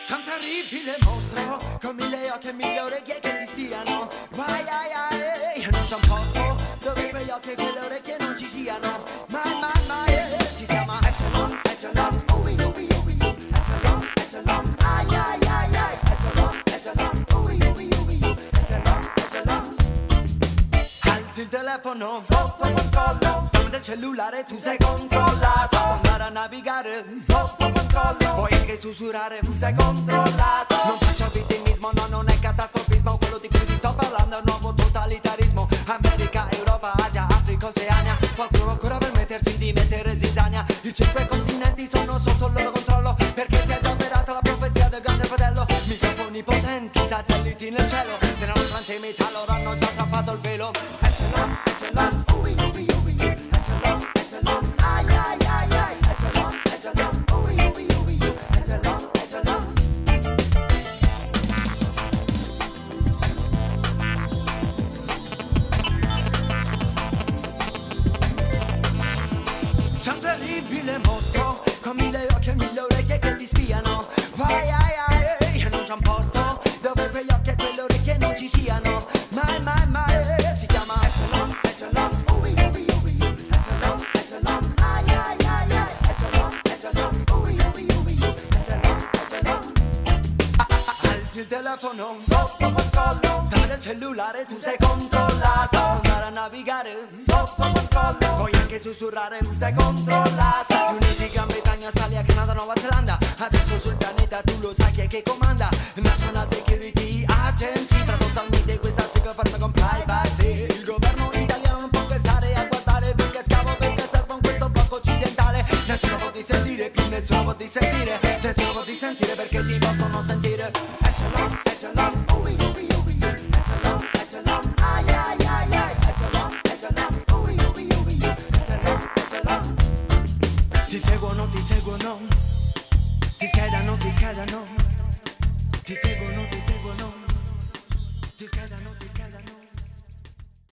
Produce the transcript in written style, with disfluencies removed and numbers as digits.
C'è un terribile mostro con mille occhi e mille orecchie che ti spiano. Vai, ai, ai, non c'è un posto dove quegli occhi e quelle orecchie non ci siano. Mai, mai, mai, si chiama Echelon, Echelon, ui, ui, ui, Echelon, Echelon, ai, ai, ai, ai, Echelon, Echelon, ui, ui, ui, Echelon, Echelon. Alzi il telefono sotto controllo, tramite il cellulare tu sei controllato. Andare a navigare sotto controllo, puoi anche sussurrare, tu sei controllato. Non faccio vittimismo, no, non è catastrofismo. Quello di cui ti sto parlando è un nuovo totalitarismo. America, Europa, Asia, Africa, Oceania. Qualcuno ancora per mettersi di mettere zizzania. I 5 continenti sono sotto il loro controllo, perché si è già avverata la profezia del grande fratello. Microfoni potenti, satelliti nel cielo, nella nostra intimità loro hanno già strappato il velo. Echelon, Echelon, ui, ui, ui, Echelon, Echelon, ai, ai, ai, ai, Echelon, Echelon, ui, ui, ui, Echelon, Echelon. C'è un terribile mostro con mille occhi e mille orecchie che ti spiano. Vai, ai, ai, non c'è un posto dove quegli occhi e quelle orecchie non ci siano. Mai, mai, mai, si chiama Echelon, Echelon, ui, ui, ui, Echelon, Echelon, ai, ai, ai, ai, Echelon, Echelon, ui, ui, ui, Echelon, Echelon. Alzi il telefono sotto controllo, tramite il cellulare tu sei controllato. Andare a navigare sotto controllo, puoi anche sussurrare, tu sei controllato. Stati Uniti, Gran Bretagna, Australia, Canada, Nuova Zelanda. Adesso sul pianeta tu lo sai chi è che comanda. National Security Agency, paradossalmente questa sigla ferma con privacy. Il governo italiano non può stare a guardare perché scavo, perché servono questo blocco occidentale. Nessuno può dissentire, più nessuno può dissentire. Nessuno può dissentire perché ti possono sentire. Echelon, Echelon, ui, ui, ui, Echelon, Echelon, ai, ai, ai, ai, Echelon, Echelon, ui, ui, ui, Echelon, Echelon. Ti seguono, ti schedano, ti schedano, ti seguono.